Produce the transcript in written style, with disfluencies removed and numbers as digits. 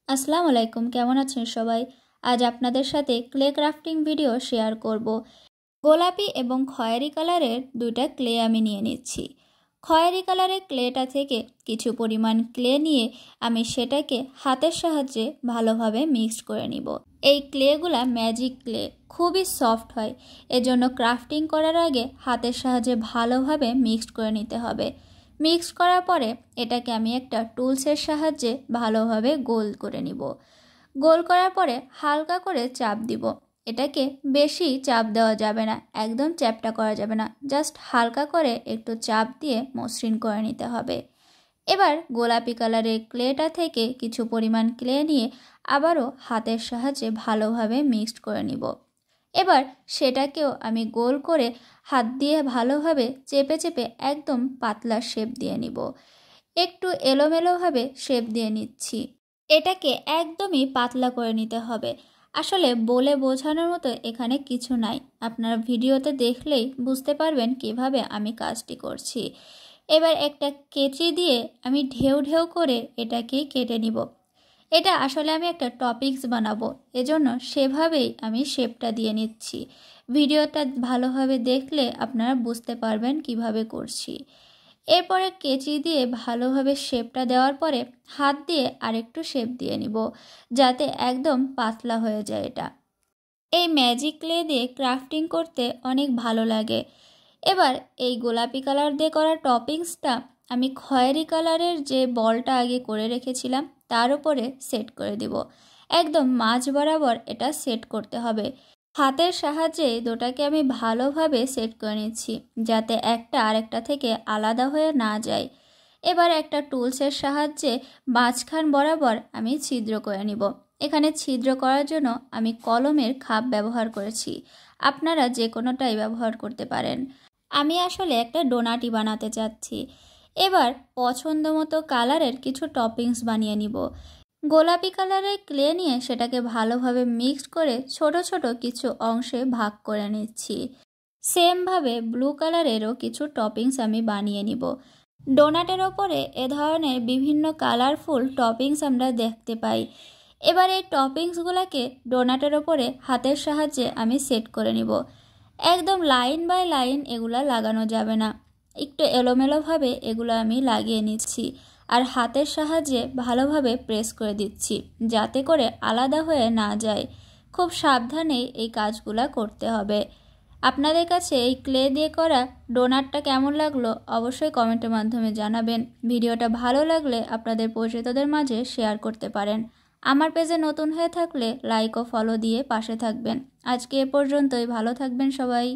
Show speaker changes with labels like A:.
A: আসসালামু আলাইকুম, কেমন আছেন সবাই? আজ আপনাদের সাথে ক্লে ক্রাফটিং ভিডিও শেয়ার করব। গোলাপি এবং খয়েরি কালারের দুইটা ক্লে আমি নিয়ে নিচ্ছি। খয়েরি কালারের ক্লেটা থেকে কিছু পরিমাণ ক্লে নিয়ে আমি সেটাকে হাতের সাহায্যে ভালোভাবে মিক্সড করে নিব। এই ক্লেগুলা ম্যাজিক ক্লে, খুবই সফট হয়, এজন্য ক্রাফটিং করার আগে হাতের সাহায্যে ভালোভাবে মিক্সড করে নিতে হবে। মিক্স করার পরে এটাকে আমি একটা টুলসের সাহায্যে ভালোভাবে গোল করে নিব। গোল করার পরে হালকা করে চাপ দিব। এটাকে বেশি চাপ দেওয়া যাবে না, একদম চ্যাপটা করা যাবে না, জাস্ট হালকা করে একটু চাপ দিয়ে মসৃণ করে নিতে হবে। এবার গোলাপি কালারের ক্লেটা থেকে কিছু পরিমাণ ক্লে নিয়ে আবারও হাতের সাহায্যে ভালোভাবে মিক্সড করে নিব। এবার সেটাকেও আমি গোল করে হাত দিয়ে ভালোভাবে চেপে চেপে একদম পাতলা শেপ দিয়ে নিব। একটু এলোমেলোভাবে শেপ দিয়ে নিচ্ছি। এটাকে একদমই পাতলা করে নিতে হবে। আসলে বলে বোঝানোর মতো এখানে কিছু নাই, আপনারা ভিডিওতে দেখলেই বুঝতে পারবেন কিভাবে আমি কাজটি করছি। এবার একটা কেচি দিয়ে আমি ঢেউ ঢেউ করে এটাকে কেটে নিব। এটা আসলে আমি একটা টপিংস বানাবো, এজন্য সেভাবেই আমি শেপটা দিয়ে নিচ্ছি। ভিডিওটা ভালোভাবে দেখলে আপনারা বুঝতে পারবেন কিভাবে করছি। এরপরে কেচি দিয়ে ভালোভাবে শেপটা দেওয়ার পরে হাত দিয়ে আরেকটু শেপ দিয়ে নিব, যাতে একদম পাতলা হয়ে যায়। এটা এই ম্যাজিক ক্লে দিয়ে ক্রাফটিং করতে অনেক ভালো লাগে। এবার এই গোলাপি কালার দিয়ে করা টপিংসটা আমি খয়েরি কালারের যে বলটা আগে করে রেখেছিলাম তার উপরে সেট করে দিব। একদম মাঝ বরাবর এটা সেট করতে হবে। হাতের সাহায্যে দুটাকে আমি ভালোভাবে সেট করে নিচ্ছি, যাতে একটা আরেকটা থেকে আলাদা হয়ে না যায়। এবার একটা টুলসের সাহায্যে মাঝখান বরাবর আমি ছিদ্র করে নিব। এখানে ছিদ্র করার জন্য আমি কলমের খাপ ব্যবহার করেছি, আপনারা যে কোনোটাই ব্যবহার করতে পারেন। আমি আসলে একটা ডোনাটি বানাতে চাচ্ছি। এবার পছন্দ মতো কালারের কিছু টপিংস বানিয়ে নিব। গোলাপি কালারের ক্লে নিয়ে সেটাকে ভালোভাবে মিক্সড করে ছোট ছোট কিছু অংশে ভাগ করে নিচ্ছি। সেমভাবে ব্লু কালারেরও কিছু টপিংস আমি বানিয়ে নিব। ডোনাটের ওপরে এ ধরনের বিভিন্ন কালারফুল টপিংস আমরা দেখতে পাই। এবার এই টপিংসগুলোকে ডোনাটের ওপরে হাতের সাহায্যে আমি সেট করে নিব। একদম লাইন বাই লাইন এগুলা লাগানো যাবে না, একটু এলোমেলোভাবে এগুলো আমি লাগিয়ে নিচ্ছি আর হাতের সাহায্যে ভালোভাবে প্রেস করে দিচ্ছি, যাতে করে আলাদা হয়ে না যায়। খুব সাবধানে এই কাজগুলো করতে হবে। আপনাদের কাছে এই ক্লে দিয়ে করা ডোনাটটা কেমন লাগলো অবশ্যই কমেন্টের মাধ্যমে জানাবেন। ভিডিওটা ভালো লাগলে আপনাদের পরিচিতদের মাঝে শেয়ার করতে পারেন। আমার পেজে নতুন হয়ে থাকলে লাইক ও ফলো দিয়ে পাশে থাকবেন। আজকে এ পর্যন্তই, ভালো থাকবেন সবাই।